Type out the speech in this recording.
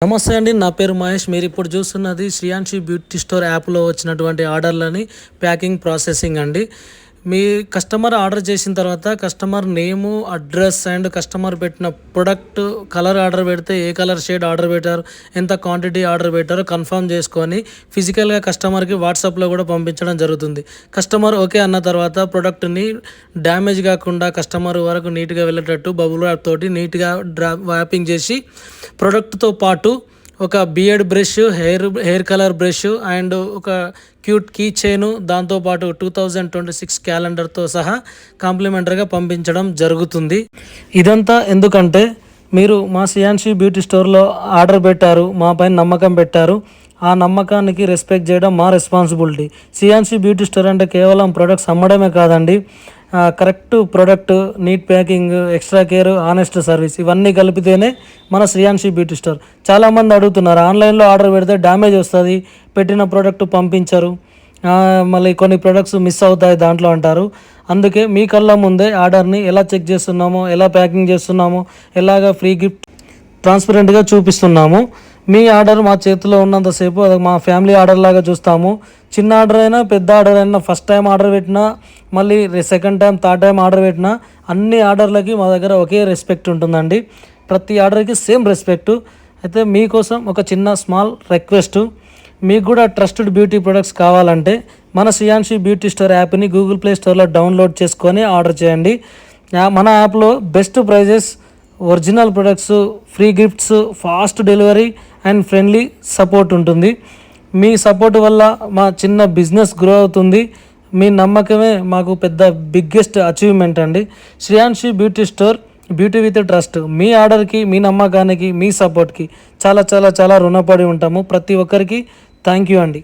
నమస్తే అండి. నా పేరు మహేష్. మీరు ఇప్పుడు చూస్తున్నది శ్రీయాన్షి బ్యూటీ స్టోర్ యాప్లో వచ్చినటువంటి ఆర్డర్లని ప్యాకింగ్ ప్రాసెసింగ్ అండి. మీ కస్టమర్ ఆర్డర్ చేసిన తర్వాత customer name, address and customer పెట్టిన ప్రొడక్ట్ కలర్ ఆర్డర్ పెడితే ఏ కలర్ షేడ్ ఆర్డర్ పెట్టారు, ఎంత క్వాంటిటీ ఆర్డర్ పెట్టారో కన్ఫర్మ్ చేసుకొని ఫిజికల్గా కస్టమర్కి వాట్సాప్లో కూడా పంపించడం జరుగుతుంది. కస్టమర్ ఓకే అన్న తర్వాత ప్రొడక్ట్ని డ్యామేజ్ కాకుండా కస్టమర్ వరకు నీట్గా వెళ్ళేటట్టు బబుల్ ర్యాప్ తోటి నీట్గా వ్యాపింగ్ చేసి ప్రొడక్ట్తో పాటు ఒక beard brush, hair colour brush and ఒక క్యూట్ కీ చైను, దాంతోపాటు 2026 క్యాలెండర్తో సహా కాంప్లిమెంటరీగా పంపించడం జరుగుతుంది. ఇదంతా ఎందుకంటే మీరు మా శ్రీయాన్షి బ్యూటీ స్టోర్లో ఆర్డర్ పెట్టారు, మా పైన నమ్మకం పెట్టారు. ఆ నమ్మకానికి రెస్పెక్ట్ చేయడం మా రెస్పాన్సిబిలిటీ. శ్రీయాన్షి బ్యూటీ స్టోర్ అంటే కేవలం ప్రొడక్ట్స్ అమ్మడమే కాదండి, correct product, neat packing, extra care, honest service ఇవన్నీ కలిపితేనే మన శ్రీయాన్షి బ్యూటీ స్టోర్. చాలామంది అడుగుతున్నారు, ఆన్లైన్లో ఆర్డర్ పెడితే డ్యామేజ్ వస్తుంది, పెట్టిన ప్రోడక్ట్ పంపించరు, మళ్ళీ కొన్ని ప్రొడక్ట్స్ మిస్ అవుతాయి దాంట్లో అంటారు. అందుకే మీ కళ్ళ ముందే ఆర్డర్ని ఎలా చెక్ చేస్తున్నామో, ఎలా ప్యాకింగ్ చేస్తున్నామో, ఎలాగ ఫ్రీ గిఫ్ట్ ట్రాన్స్పరెంట్గా చూపిస్తున్నాము. మీ ఆర్డర్ మా చేతిలో ఉన్నంతసేపు అది మా ఫ్యామిలీ ఆర్డర్ లాగా చూస్తాము. చిన్న ఆర్డర్ అయినా పెద్ద ఆర్డర్ అయినా, ఫస్ట్ టైం ఆర్డర్ పెట్టినా, మళ్ళీ second time, third time order పెట్టినా అన్ని ఆర్డర్లకి మా దగ్గర ఒకే రెస్పెక్ట్ ఉంటుందండి. ప్రతి ఆర్డర్కి సేమ్ రెస్పెక్ట్. అయితే మీకోసం ఒక చిన్న స్మాల్ రిక్వెస్ట్, మీకు కూడా ట్రస్టెడ్ బ్యూటీ ప్రొడక్ట్స్ కావాలంటే మన శ్రీయాన్షి బ్యూటీ స్టోర్ యాప్ని గూగుల్ ప్లే స్టోర్లో డౌన్లోడ్ చేసుకొని ఆర్డర్ చేయండి. మన యాప్లో best prices, original products, free gifts, fast delivery and friendly support ఉంటుంది. మీ సపోర్ట్ వల్ల మా చిన్న బిజినెస్ గ్రో అవుతుంది. మీ నమ్మకమే మాకు పెద్ద బిగ్గెస్ట్ అచీవ్మెంట్ అండి. Shreyanshi beauty store, beauty with trust. మీ ఆర్డర్కి, మీ నమ్మకానికి, మీ సపోర్ట్కి చాలా చాలా చాలా రుణపడి ఉంటాము. ప్రతి ఒక్కరికి థ్యాంక్ యూ అండి.